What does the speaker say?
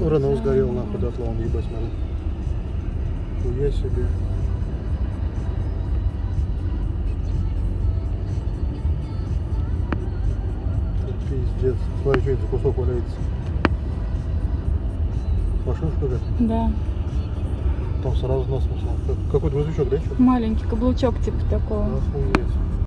Рено сгорел, нахуй, дотла, он, ебать, смотри. Хуя себе. Пиздец. Смотри, что это за кусок валяется. Машина какая-то? Да. Там сразу нас нашла. Какой-то грузовичок, да, что-то? Маленький каблучок типа такого. Охуеть.